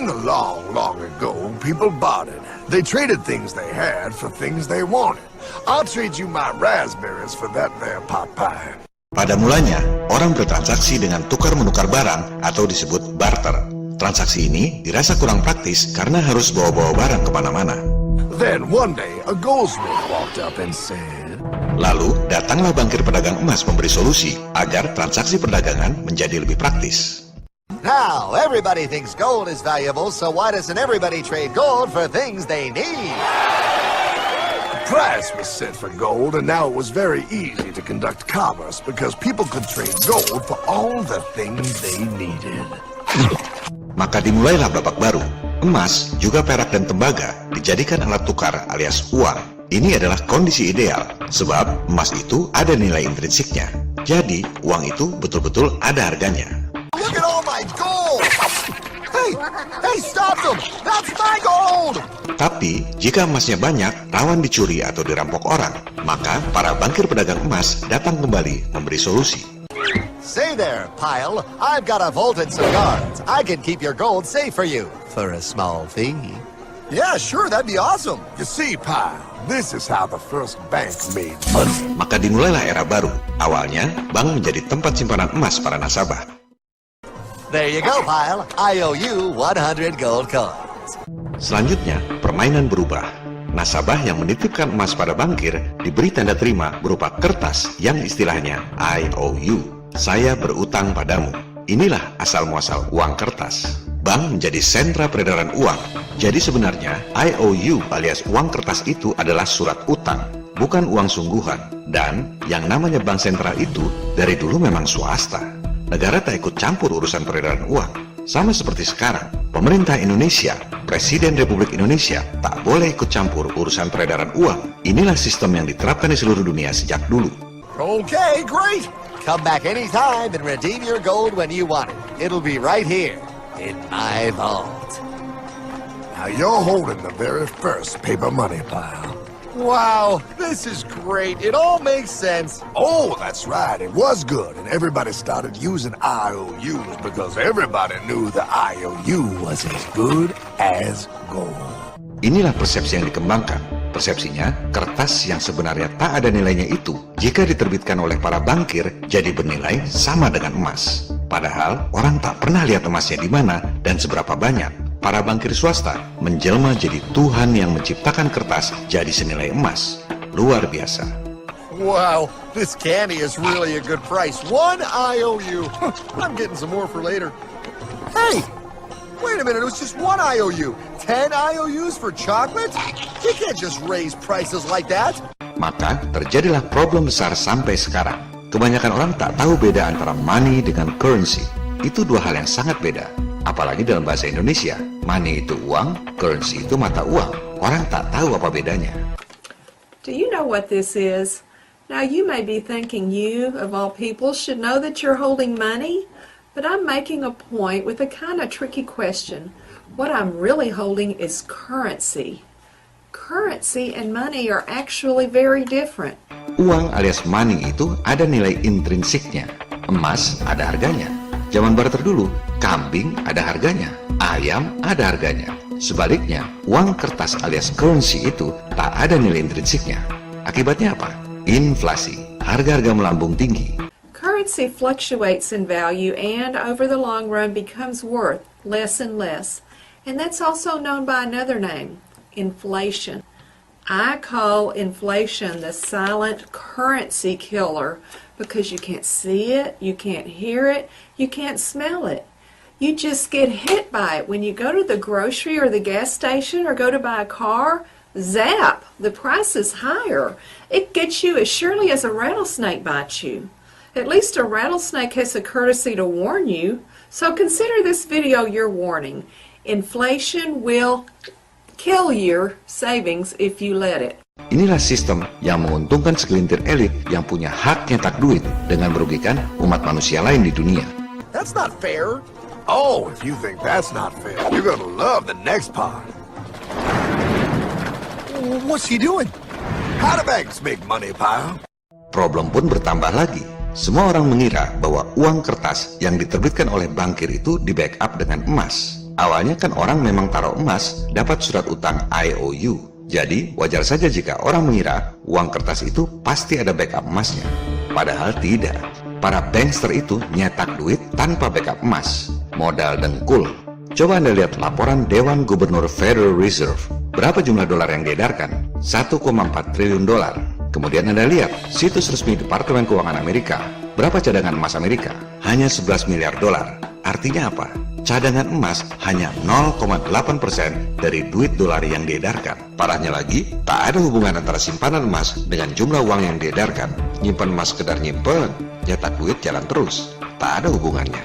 In the long, long ago, people bartered. They traded things they had for things they wanted. I'll trade you my raspberries for that there pot pie. Pada mulanya, orang bertransaksi dengan tukar-menukar barang atau disebut barter. Transaksi ini dirasa kurang praktis karena harus bawa-bawa barang kemana-mana. Then one day, a goldsmith walked up and said, Lalu, datanglah bankir pedagang emas memberi solusi agar transaksi perdagangan menjadi lebih praktis. Now, everybody thinks gold is valuable, so why doesn't everybody trade gold for things they need? The price was set for gold, and now it was very easy to conduct commerce because people could trade gold for all the things they needed. Maka dimulailah babak baru. Emas, juga perak dan tembaga dijadikan alat tukar alias uang. Ini adalah kondisi ideal, sebab emas itu ada nilai intrinsiknya. Jadi, uang itu betul-betul ada harganya. Look at all my gold! Hey, stop them! That's my gold! Tapi, jika emasnya banyak, rawan dicuri atau dirampok orang, maka para bankir pedagang emas datang kembali memberi solusi. Say there, Pile. I've got a vault and some guards. I can keep your gold safe for you for a small fee. Yeah, sure, that'd be awesome. You see, Pyle, this is how the first bank made money. Maka dimulailah era baru. Awalnya, bank menjadi tempat simpanan emas para nasabah. There you go, Pile. I owe you 100 gold coins. Selanjutnya, permainan berubah. Nasabah yang menitipkan emas pada bankir diberi tanda terima berupa kertas yang istilahnya IOU. Saya berutang padamu. Inilah asal-muasal uang kertas. Bank menjadi sentra peredaran uang. Jadi sebenarnya IOU alias uang kertas itu adalah surat utang, bukan uang sungguhan. Dan yang namanya bank sentral itu dari dulu memang swasta. Negara tak ikut campur urusan peredaran uang. Sama seperti sekarang, pemerintah Indonesia, Presiden Republik Indonesia tak boleh ikut campur urusan peredaran uang. Inilah sistem yang diterapkan di seluruh dunia sejak dulu. Okay, great. Come back anytime and redeem your gold when you want it. It'll be right here in my vault. Now you're holding the very first paper money, Pile. Wow, this is great. It all makes sense. Oh, that's right. It was good, and everybody started using IOUs because everybody knew the IOU was as good as gold. Inilah persepsi yang dikembangkan. Persepsinya, kertas yang sebenarnya tak ada nilainya itu, jika diterbitkan oleh para bankir, jadi bernilai sama dengan emas. Padahal, orang tak pernah lihat emasnya di mana dan seberapa banyak. Para bankir swasta menjelma jadi Tuhan yang menciptakan kertas jadi senilai emas. Luar biasa. Wow, this candy is really a good price. 1 IOU. I'm getting some more for later. Hey, wait a minute, it was just 1 IOU. 10 IOUs for chocolate? You can't just raise prices like that. Maka terjadilah problem besar sampai sekarang. Kebanyakan orang tak tahu beda antara money dengan currency. Itu dua hal yang sangat beda. Apalagi dalam bahasa Indonesia, money itu uang, currency itu mata uang. Orang tak tahu apa bedanya. Do you know what this is? Now you may be thinking you, of all people, should know that you're holding money, but I'm making a point with a kind of tricky question. What I'm really holding is currency. Currency and money are actually very different. Uang alias money itu ada nilai intrinsiknya. Emas ada harganya. Zaman barter dulu, kambing ada harganya, ayam ada harganya. Sebaliknya, uang kertas alias currency itu tak ada nilai intrinsiknya. Akibatnya apa? Inflasi. Harga-harga melambung tinggi. Currency fluctuates in value and, over the long run, becomes worth less and less. And that's also known by another name, inflation. I call inflation the silent currency killer because you can't see it, you can't hear it, you can't smell it. You just get hit by it when you go to the grocery or the gas station or go to buy a car. Zap! The price is higher. It gets you as surely as a rattlesnake bites you. At least a rattlesnake has the courtesy to warn you. So consider this video your warning. Inflation will kill your savings if you let it. Inilah sistem yang menguntungkan segelintir elit yang punya hak nyetak duit dengan merugikan umat manusia lain di dunia. That's not fair. Oh, if you think that's not fair, you're gonna love the next part. What's he doing? How do banks make money, Pile? Problem pun bertambah lagi. Semua orang mengira bahwa uang kertas yang diterbitkan oleh bankir itu di backup dengan emas. Awalnya kan orang memang taruh emas, dapat surat utang IOU. Jadi wajar saja jika orang mengira uang kertas itu pasti ada backup emasnya. Padahal tidak. Para bankster itu nyetak duit tanpa backup emas. Modal dengkul. Coba Anda lihat laporan Dewan Gubernur Federal Reserve. Berapa jumlah dolar yang diedarkan? 1,4 triliun dolar. Kemudian Anda lihat situs resmi Departemen Keuangan Amerika. Berapa cadangan emas Amerika? Hanya 11 miliar dolar. Artinya apa? Cadangan emas hanya 0,8% dari duit dolar yang diedarkan. Parahnya lagi, tak ada hubungan antara simpanan emas dengan jumlah uang yang diedarkan. Nyimpan emas sekedar nyimpen, nyetak duit jalan terus. Tak ada hubungannya.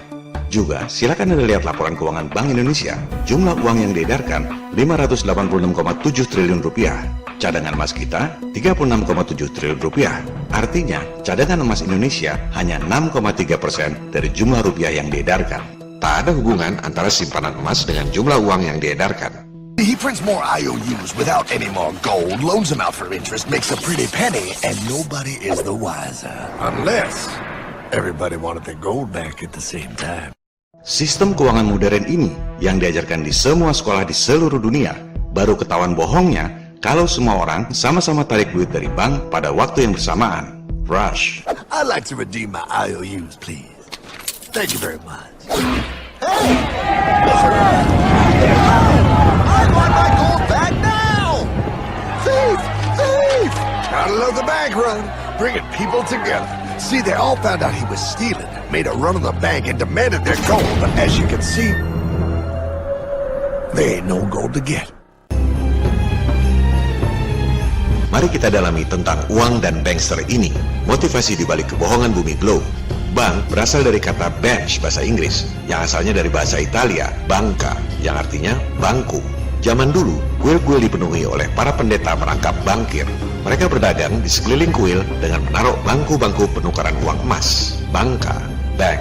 Juga, silakan Anda lihat laporan keuangan Bank Indonesia. Jumlah uang yang diedarkan 586,7 triliun rupiah. Cadangan emas kita 36,7 triliun rupiah. Artinya, cadangan emas Indonesia hanya 6,3% dari jumlah rupiah yang diedarkan. Tak ada hubungan antara simpanan emas dengan jumlah uang yang diedarkan. He prints more IOUs without any more gold, loans them out for interest, makes a pretty penny, and nobody is the wiser. Unless everybody wanted their gold back at the same time. Sistem keuangan modern ini yang diajarkan di semua sekolah di seluruh dunia, baru ketahuan bohongnya kalau semua orang sama-sama tarik duit dari bank pada waktu yang bersamaan. Rush. I'd like to redeem my IOUs, please. Thank you very much. Hey! I want my gold back now! Thief! Thief! Gotta love the bank run, bringing people together. See, they all found out he was stealing, made a run on the bank, and demanded their gold. But as you can see, there ain't no gold to get. Mari kita dalami tentang uang dan bankster ini. Motivasi dibalik kebohongan bumi glow. Bank berasal dari kata bench bahasa Inggris, yang asalnya dari bahasa Italia, banca, yang artinya bangku. Zaman dulu, kuil-kuil dipenuhi oleh para pendeta merangkap bankir. Mereka berdagang di sekeliling kuil dengan menaruh bangku-bangku penukaran uang emas, banca, bank.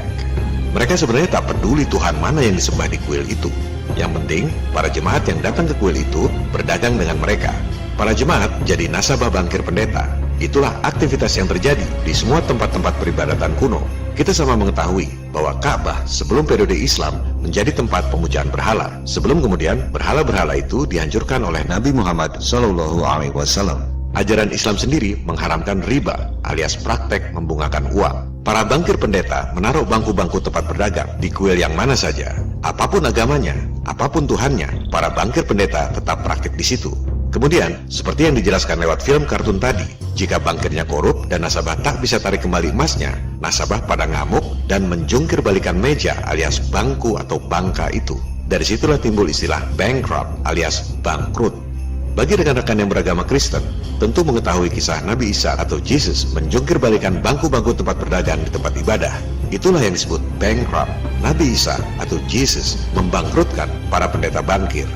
Mereka sebenarnya tak peduli Tuhan mana yang disembah di kuil itu. Yang penting, para jemaat yang datang ke kuil itu berdagang dengan mereka. Para jemaat jadi nasabah bankir pendeta. Itulah aktivitas yang terjadi di semua tempat-tempat peribadatan kuno. Kita sama mengetahui bahwa Ka'bah sebelum periode Islam menjadi tempat pemujaan berhala. Sebelum kemudian berhala-berhala itu dihancurkan oleh Nabi Muhammad SAW. Ajaran Islam sendiri mengharamkan riba alias praktek membungakan uang. Para bankir pendeta menaruh bangku-bangku tempat berdagang di kuil yang mana saja. Apapun agamanya, apapun Tuhannya, para bankir pendeta tetap praktik di situ. Kemudian, seperti yang dijelaskan lewat film kartun tadi, jika bankirnya korup dan nasabah tak bisa tarik kembali emasnya, nasabah pada ngamuk dan menjungkir balikan meja alias bangku atau bangka itu. Dari situlah timbul istilah bankrupt alias bangkrut. Bagi rekan-rekan yang beragama Kristen, tentu mengetahui kisah Nabi Isa atau Jesus menjungkir balikan bangku-bangku tempat berdagang di tempat ibadah. Itulah yang disebut bankrupt. Nabi Isa atau Jesus membangkrutkan para pendeta bankir.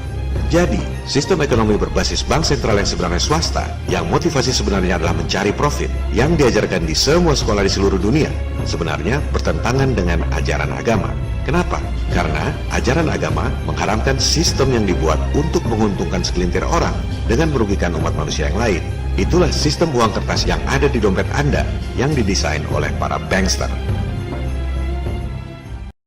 Jadi, sistem ekonomi berbasis bank sentral yang sebenarnya swasta, yang motivasi sebenarnya adalah mencari profit, yang diajarkan di semua sekolah di seluruh dunia, sebenarnya bertentangan dengan ajaran agama. Kenapa? Karena ajaran agama mengharamkan sistem yang dibuat untuk menguntungkan segelintir orang dengan merugikan umat manusia yang lain. Itulah sistem uang kertas yang ada di dompet Anda yang didesain oleh para bankster.